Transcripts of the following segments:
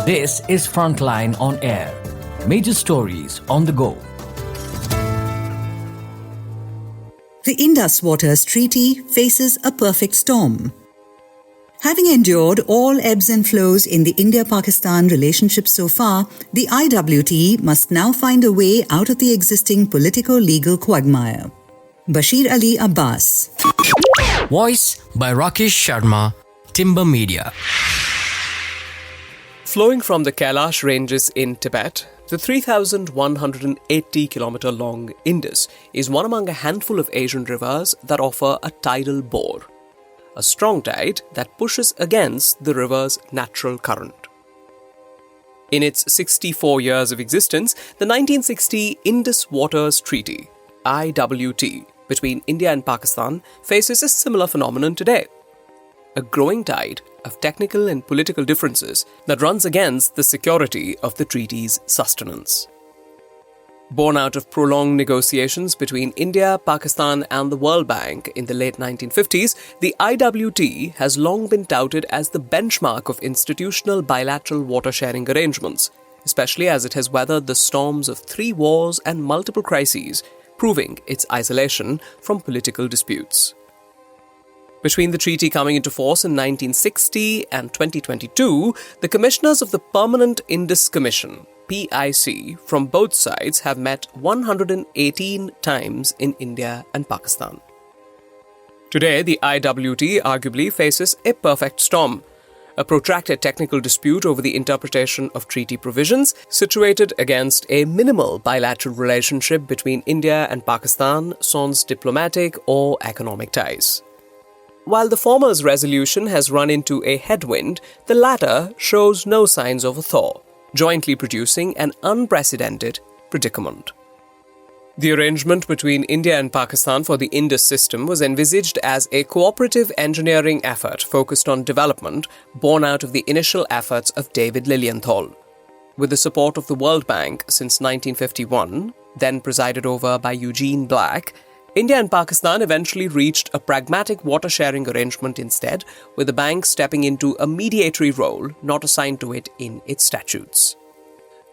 This is Frontline on Air. Major stories on the go. The Indus Waters Treaty faces a perfect storm. Having endured all ebbs and flows in the India-Pakistan relationship so far, the IWT must now find a way out of the existing political-legal quagmire. Bashir Ali Abbas. Voice by Rakesh Sharma, Timber Media. Flowing from the Kailash ranges in Tibet, the 3,180-kilometer-long Indus is one among a handful of Asian rivers that offer a tidal bore, a strong tide that pushes against the river's natural current. In its 64 years of existence, the 1960 Indus Waters Treaty, IWT, between India and Pakistan faces a similar phenomenon today. A growing tide of technical and political differences that runs against the security of the treaty's sustenance. Born out of prolonged negotiations between India, Pakistan and the World Bank in the late 1950s, the IWT has long been touted as the benchmark of institutional bilateral water-sharing arrangements, especially as it has weathered the storms of 3 wars and multiple crises, proving its isolation from political disputes. Between the treaty coming into force in 1960 and 2022, the commissioners of the Permanent Indus Commission, PIC, from both sides have met 118 times in India and Pakistan. Today, the IWT arguably faces a perfect storm, a protracted technical dispute over the interpretation of treaty provisions situated against a minimal bilateral relationship between India and Pakistan sans diplomatic or economic ties. While the former's resolution has run into a headwind, the latter shows no signs of a thaw, jointly producing an unprecedented predicament. The arrangement between India and Pakistan for the Indus system was envisaged as a cooperative engineering effort focused on development born out of the initial efforts of David Lilienthal. With the support of the World Bank since 1951, then presided over by Eugene Black, India and Pakistan eventually reached a pragmatic water-sharing arrangement instead, with the bank stepping into a mediatory role not assigned to it in its statutes.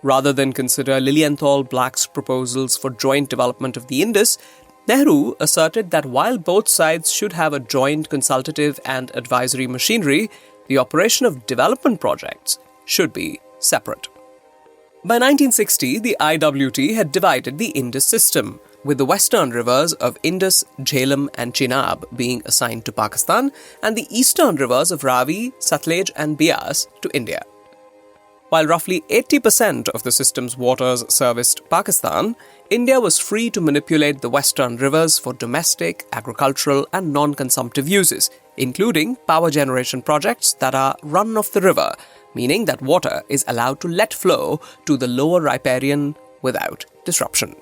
Rather than consider Lilienthal-Black's proposals for joint development of the Indus, Nehru asserted that while both sides should have a joint consultative and advisory machinery, the operation of development projects should be separate. By 1960, the IWT had divided the Indus system, with the western rivers of Indus, Jhelum and Chenab being assigned to Pakistan and the eastern rivers of Ravi, Satluj and Beas to India. While roughly 80% of the system's waters serviced Pakistan, India was free to manipulate the western rivers for domestic, agricultural and non-consumptive uses, including power generation projects that are run of the river, meaning that water is allowed to let flow to the lower riparian without disruption.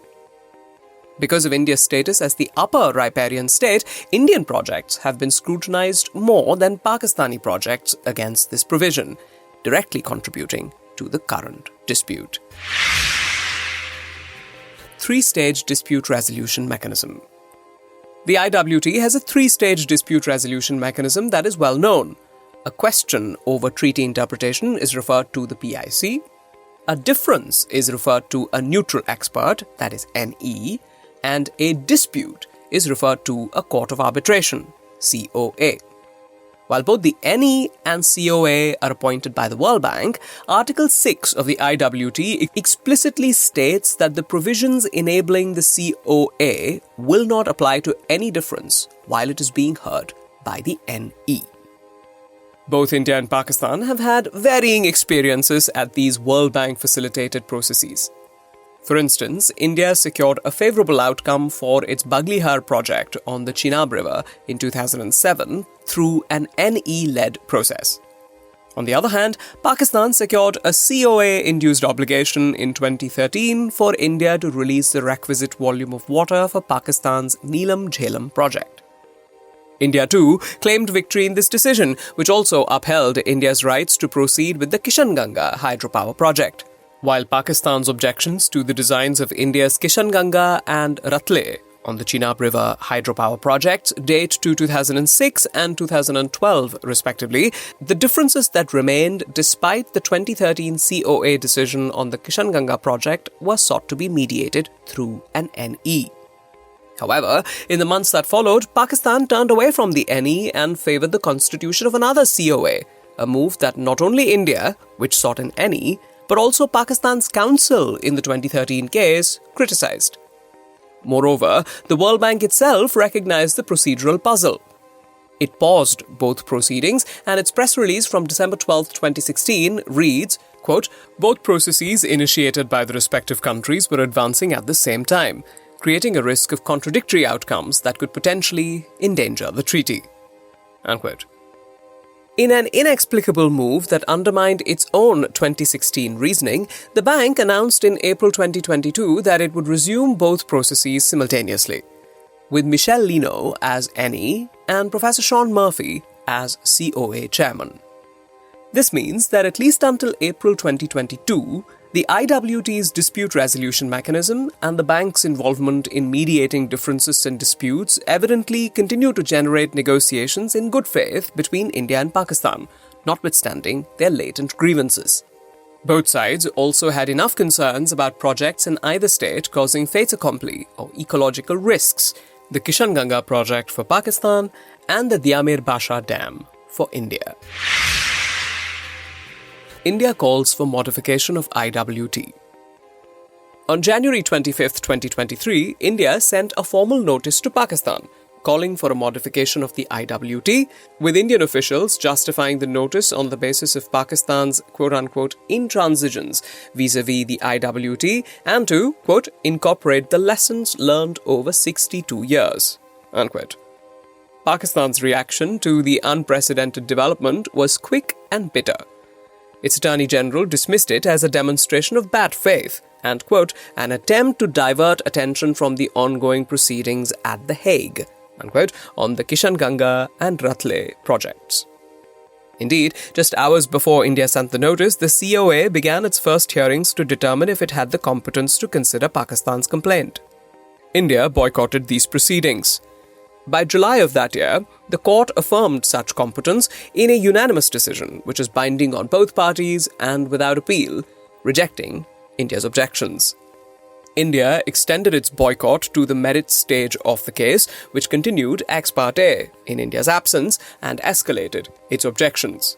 Because of India's status as the upper riparian state, Indian projects have been scrutinized more than Pakistani projects against this provision, directly contributing to the current dispute. 3-stage dispute resolution mechanism. The IWT has a 3-stage dispute resolution mechanism that is well known. A question over treaty interpretation is referred to the PIC. A difference is referred to a neutral expert, that is NE, and a dispute is referred to a court of arbitration, COA. While both the NE and COA are appointed by the World Bank, Article 6 of the IWT explicitly states that the provisions enabling the COA will not apply to any difference while it is being heard by the NE. Both India and Pakistan have had varying experiences at these World Bank-facilitated processes. For instance, India secured a favourable outcome for its Baglihar project on the Chenab River in 2007 through an NE-led process. On the other hand, Pakistan secured a COA-induced obligation in 2013 for India to release the requisite volume of water for Pakistan's Neelam Jhelum project. India too claimed victory in this decision, which also upheld India's rights to proceed with the Kishanganga hydropower project. While Pakistan's objections to the designs of India's Kishanganga and Ratle on the Chenab River hydropower projects date to 2006 and 2012, respectively, the differences that remained despite the 2013 COA decision on the Kishanganga project were sought to be mediated through an NE. However, in the months that followed, Pakistan turned away from the NE and favoured the constitution of another COA, a move that not only India, which sought an NE, but also Pakistan's counsel in the 2013 case, criticised. Moreover, the World Bank itself recognized the procedural puzzle. It paused both proceedings, and its press release from December 12, 2016 reads, quote, "Both processes initiated by the respective countries were advancing at the same time, creating a risk of contradictory outcomes that could potentially endanger the treaty." Unquote. In an inexplicable move that undermined its own 2016 reasoning, the bank announced in April 2022 that it would resume both processes simultaneously, with Michel Lino as NE and Professor Sean Murphy as COA chairman. This means that at least until April 2022, the IWT's dispute resolution mechanism and the bank's involvement in mediating differences and disputes evidently continue to generate negotiations in good faith between India and Pakistan, notwithstanding their latent grievances. Both sides also had enough concerns about projects in either state causing fait accompli or ecological risks, the Kishanganga project for Pakistan and the Diamir Basha Dam for India. India calls for modification of IWT. On January 25, 2023, India sent a formal notice to Pakistan calling for a modification of the IWT, with Indian officials justifying the notice on the basis of Pakistan's quote-unquote intransigence vis-a-vis the IWT and to, quote, incorporate the lessons learned over 62 years, unquote. Pakistan's reaction to the unprecedented development was quick and bitter. Its Attorney General dismissed it as a demonstration of bad faith and, quote, an attempt to divert attention from the ongoing proceedings at The Hague, unquote, on the Kishanganga and Ratle projects. Indeed, just hours before India sent the notice, the COA began its first hearings to determine if it had the competence to consider Pakistan's complaint. India boycotted these proceedings. By July of that year, the court affirmed such competence in a unanimous decision, which is binding on both parties and without appeal, rejecting India's objections. India extended its boycott to the merits stage of the case, which continued ex parte in India's absence and escalated its objections.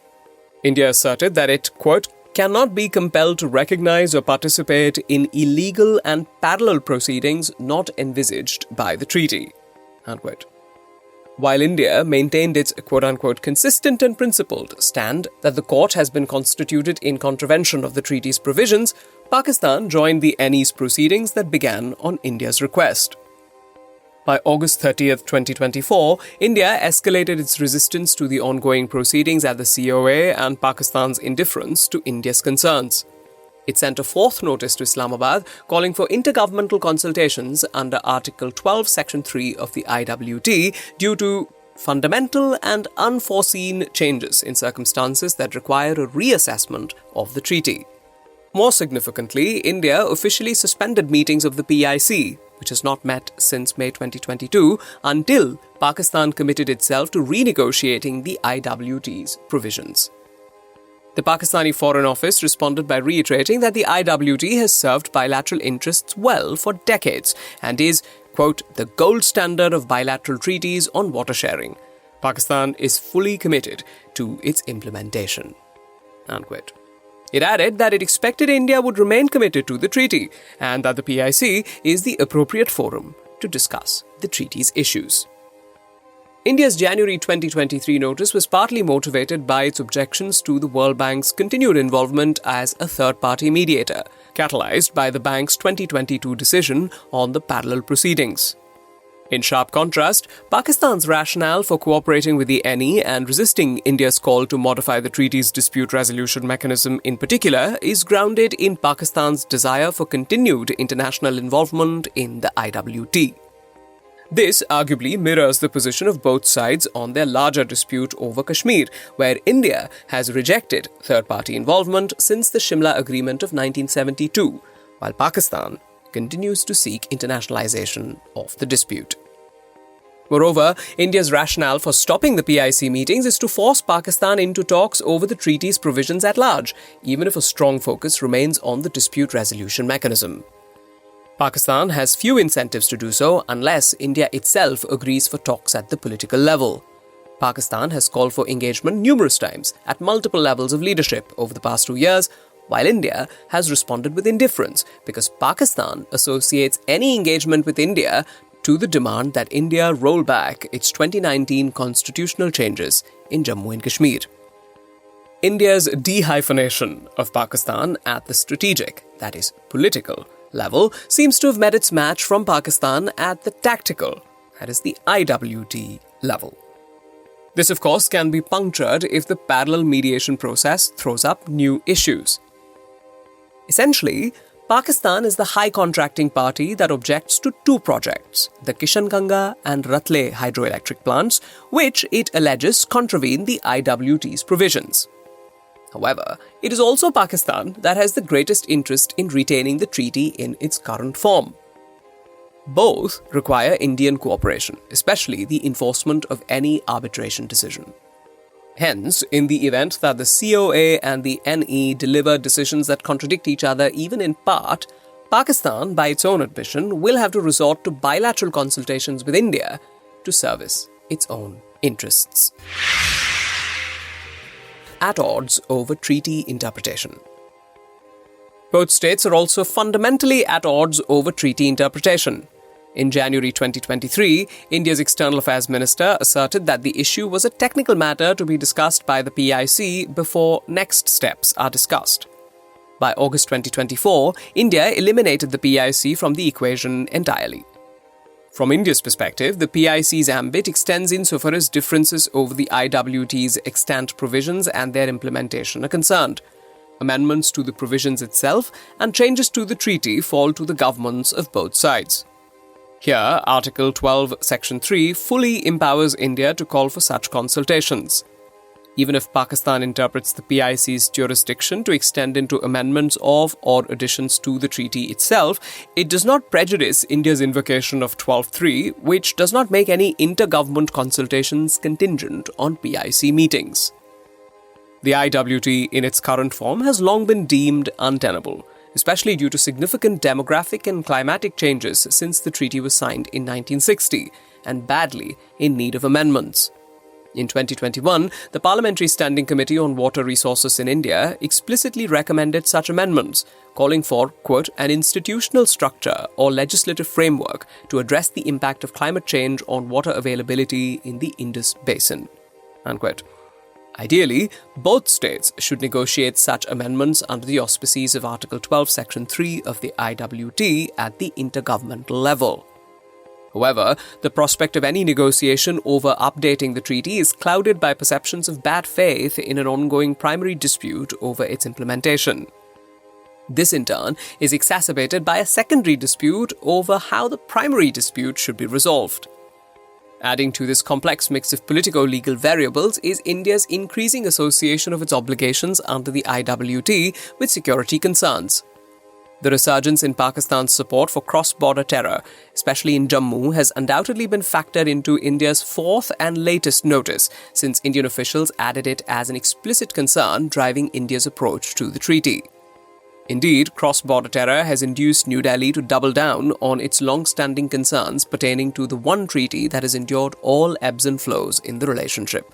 India asserted that it, quote, cannot be compelled to recognize or participate in illegal and parallel proceedings not envisaged by the treaty, unquote. While India maintained its quote-unquote consistent and principled stand that the court has been constituted in contravention of the treaty's provisions, Pakistan joined the NE's proceedings that began on India's request. By August 30th, 2024, India escalated its resistance to the ongoing proceedings at the COA and Pakistan's indifference to India's concerns. It sent a fourth notice to Islamabad calling for intergovernmental consultations under Article 12, Section 3 of the IWT due to fundamental and unforeseen changes in circumstances that require a reassessment of the treaty. More significantly, India officially suspended meetings of the PIC, which has not met since May 2022, until Pakistan committed itself to renegotiating the IWT's provisions. The Pakistani Foreign Office responded by reiterating that the IWT has served bilateral interests well for decades and is, quote, the gold standard of bilateral treaties on water sharing. Pakistan is fully committed to its implementation, unquote. It added that it expected India would remain committed to the treaty and that the PIC is the appropriate forum to discuss the treaty's issues. India's January 2023 notice was partly motivated by its objections to the World Bank's continued involvement as a third-party mediator, catalyzed by the bank's 2022 decision on the parallel proceedings. In sharp contrast, Pakistan's rationale for cooperating with the NE and resisting India's call to modify the treaty's dispute resolution mechanism in particular is grounded in Pakistan's desire for continued international involvement in the IWT. This arguably mirrors the position of both sides on their larger dispute over Kashmir, where India has rejected third-party involvement since the Shimla Agreement of 1972, while Pakistan continues to seek internationalization of the dispute. Moreover, India's rationale for stopping the PIC meetings is to force Pakistan into talks over the treaty's provisions at large, even if a strong focus remains on the dispute resolution mechanism. Pakistan has few incentives to do so unless India itself agrees for talks at the political level. Pakistan has called for engagement numerous times at multiple levels of leadership over the past 2 years, while India has responded with indifference because Pakistan associates any engagement with India to the demand that India roll back its 2019 constitutional changes in Jammu and Kashmir. India's de-hyphenation of Pakistan at the strategic, that is, political, level seems to have met its match from Pakistan at the tactical, that is, the IWT level. This, of course, can be punctured if the parallel mediation process throws up new issues. Essentially, Pakistan is the high contracting party that objects to two projects, the Kishanganga and Ratle hydroelectric plants, which it alleges contravene the IWT's provisions. However, it is also Pakistan that has the greatest interest in retaining the treaty in its current form. Both require Indian cooperation, especially the enforcement of any arbitration decision. Hence, in the event that the COA and the NE deliver decisions that contradict each other even in part, Pakistan, by its own admission, will have to resort to bilateral consultations with India to service its own interests. At odds over treaty interpretation. Both states are also fundamentally at odds over treaty interpretation. In January 2023, India's External Affairs Minister asserted that the issue was a technical matter to be discussed by the PIC before next steps are discussed. By August 2024, India eliminated the PIC from the equation entirely. From India's perspective, the PIC's ambit extends insofar as differences over the IWT's extant provisions and their implementation are concerned. Amendments to the provisions itself and changes to the treaty fall to the governments of both sides. Here, Article 12, Section 3 fully empowers India to call for such consultations. Even if Pakistan interprets the PIC's jurisdiction to extend into amendments of or additions to the treaty itself, it does not prejudice India's invocation of 12.3, which does not make any inter-government consultations contingent on PIC meetings. The IWT in its current form has long been deemed untenable, especially due to significant demographic and climatic changes since the treaty was signed in 1960, and badly in need of amendments. In 2021, the Parliamentary Standing Committee on Water Resources in India explicitly recommended such amendments, calling for, quote, an institutional structure or legislative framework to address the impact of climate change on water availability in the Indus Basin, unquote. Ideally, both states should negotiate such amendments under the auspices of Article 12, Section 3 of the IWT at the intergovernmental level. However, the prospect of any negotiation over updating the treaty is clouded by perceptions of bad faith in an ongoing primary dispute over its implementation. This, in turn, is exacerbated by a secondary dispute over how the primary dispute should be resolved. Adding to this complex mix of politico-legal variables is India's increasing association of its obligations under the IWT with security concerns. The resurgence in Pakistan's support for cross-border terror, especially in Jammu, has undoubtedly been factored into India's fourth and latest notice, since Indian officials added it as an explicit concern driving India's approach to the treaty. Indeed, cross-border terror has induced New Delhi to double down on its long-standing concerns pertaining to the one treaty that has endured all ebbs and flows in the relationship.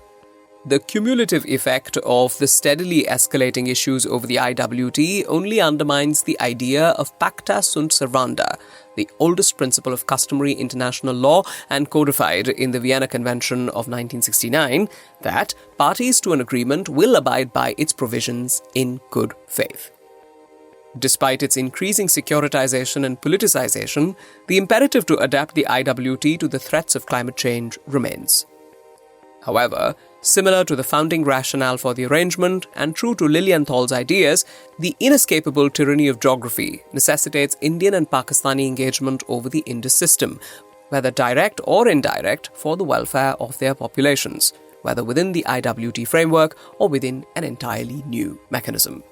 The cumulative effect of the steadily escalating issues over the IWT only undermines the idea of pacta sunt servanda, the oldest principle of customary international law and codified in the Vienna Convention of 1969, that parties to an agreement will abide by its provisions in good faith. Despite its increasing securitization and politicization, the imperative to adapt the IWT to the threats of climate change remains. However, similar to the founding rationale for the arrangement and true to Lilienthal's ideas, the inescapable tyranny of geography necessitates Indian and Pakistani engagement over the Indus system, whether direct or indirect, for the welfare of their populations, whether within the IWT framework or within an entirely new mechanism.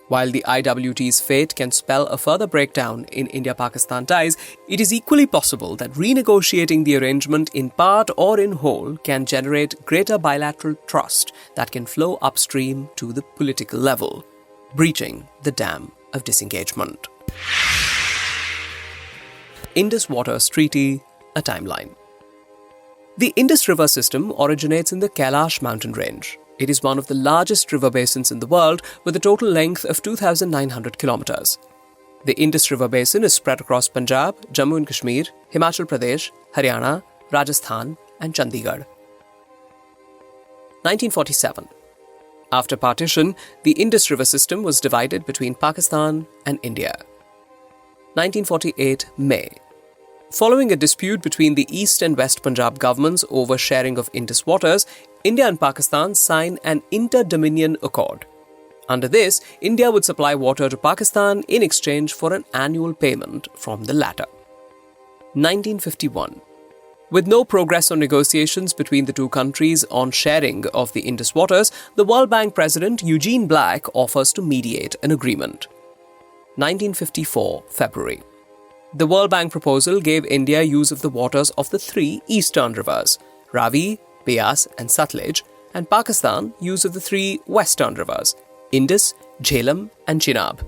While the IWT's fate can spell a further breakdown in India-Pakistan ties, it is equally possible that renegotiating the arrangement in part or in whole can generate greater bilateral trust that can flow upstream to the political level, breaching the dam of disengagement. Indus Waters Treaty, a timeline. The Indus River system originates in the Kailash mountain range. It is one of the largest river basins in the world with a total length of 2,900 kilometers. The Indus River basin is spread across Punjab, Jammu and Kashmir, Himachal Pradesh, Haryana, Rajasthan and Chandigarh. 1947. After partition, the Indus River system was divided between Pakistan and India. 1948 May. Following a dispute between the East and West Punjab governments over sharing of Indus waters, India and Pakistan sign an inter-dominion accord. Under this, India would supply water to Pakistan in exchange for an annual payment from the latter. 1951. With no progress on negotiations between the two countries on sharing of the Indus waters, the World Bank President Eugene Black offers to mediate an agreement. 1954 February. The World Bank proposal gave India use of the waters of the three eastern rivers, Ravi, Beas and Sutlej, and Pakistan use of the three western rivers, Indus, Jhelum and Chenab.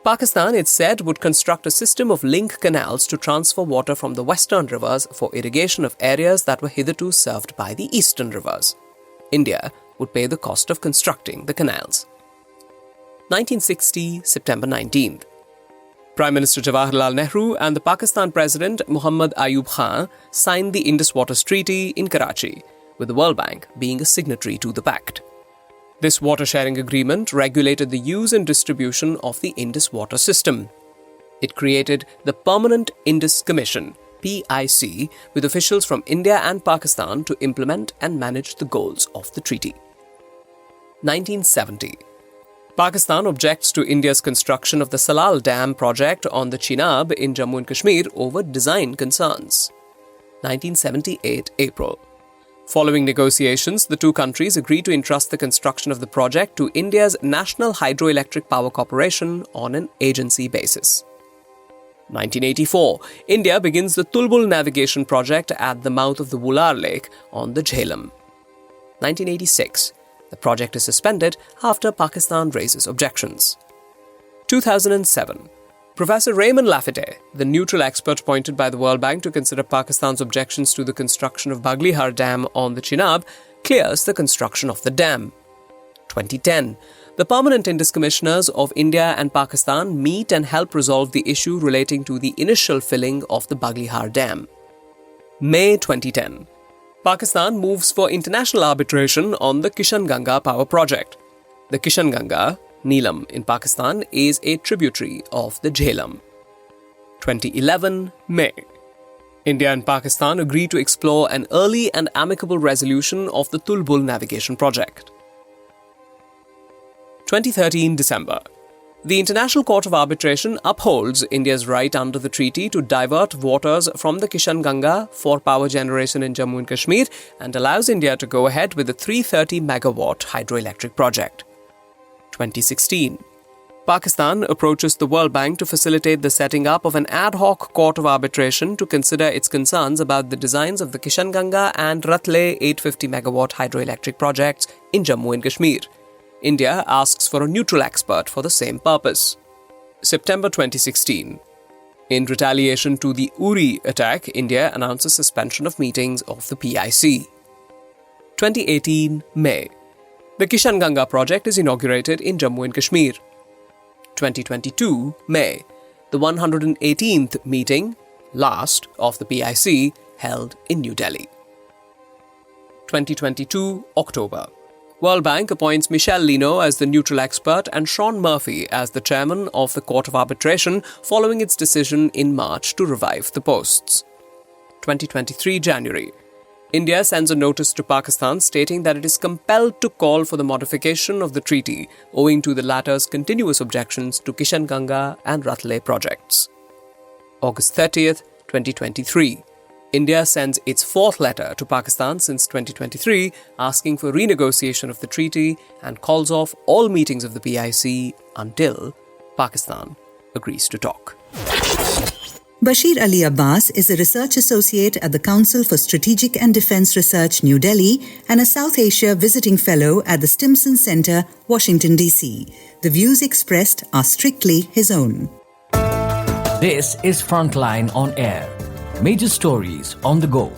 Pakistan, it said, would construct a system of link canals to transfer water from the western rivers for irrigation of areas that were hitherto served by the eastern rivers. India would pay the cost of constructing the canals. 1960 September 19th. Prime Minister Jawaharlal Nehru and the Pakistan President Muhammad Ayub Khan signed the Indus Waters Treaty in Karachi, with the World Bank being a signatory to the pact. This water-sharing agreement regulated the use and distribution of the Indus water system. It created the Permanent Indus Commission, PIC, with officials from India and Pakistan to implement and manage the goals of the treaty. 1970. Pakistan objects to India's construction of the Salal Dam project on the Chenab in Jammu and Kashmir over design concerns. 1978 April. Following negotiations, the two countries agreed to entrust the construction of the project to India's National Hydroelectric Power Corporation on an agency basis. 1984. India begins the Tulbul navigation project at the mouth of the Wular Lake on the Jhelum. 1986. The project is suspended after Pakistan raises objections. 2007. Professor Raymond Laffitte, the neutral expert appointed by the World Bank to consider Pakistan's objections to the construction of Baglihar Dam on the Chenab, clears the construction of the dam. 2010. The Permanent Indus Commissioners of India and Pakistan meet and help resolve the issue relating to the initial filling of the Baglihar Dam. May 2010. Pakistan moves for international arbitration on the Kishanganga power project. The Kishanganga, Neelam in Pakistan, is a tributary of the Jhelum. 2011 May. India and Pakistan agree to explore an early and amicable resolution of the Tulbul navigation project. 2013 December. The International Court of Arbitration upholds India's right under the treaty to divert waters from the Kishanganga for power generation in Jammu and Kashmir and allows India to go ahead with the 330 megawatt hydroelectric project. 2016. Pakistan approaches the World Bank to facilitate the setting up of an ad hoc court of arbitration to consider its concerns about the designs of the Kishanganga and Ratle 850 megawatt hydroelectric projects in Jammu and Kashmir. India asks for a neutral expert for the same purpose. September 2016. In retaliation to the Uri attack, India announces suspension of meetings of the PIC. 2018 May. The Kishanganga project is inaugurated in Jammu and Kashmir. 2022 May. The 118th meeting, last, of the PIC held in New Delhi. 2022 October. World Bank appoints Michel Lino as the neutral expert and Sean Murphy as the chairman of the Court of Arbitration following its decision in March to revive the posts. 2023 January. India sends a notice to Pakistan stating that it is compelled to call for the modification of the treaty owing to the latter's continuous objections to Kishanganga and Ratle projects. August 30th, 2023. India sends its fourth letter to Pakistan since 2023 asking for renegotiation of the treaty and calls off all meetings of the PIC until Pakistan agrees to talk. Bashir Ali Abbas is a research associate at the Council for Strategic and Defence Research, New Delhi, and a South Asia visiting fellow at the Stimson Center, Washington, D.C. The views expressed are strictly his own. This is Frontline on Air. Major stories on the go.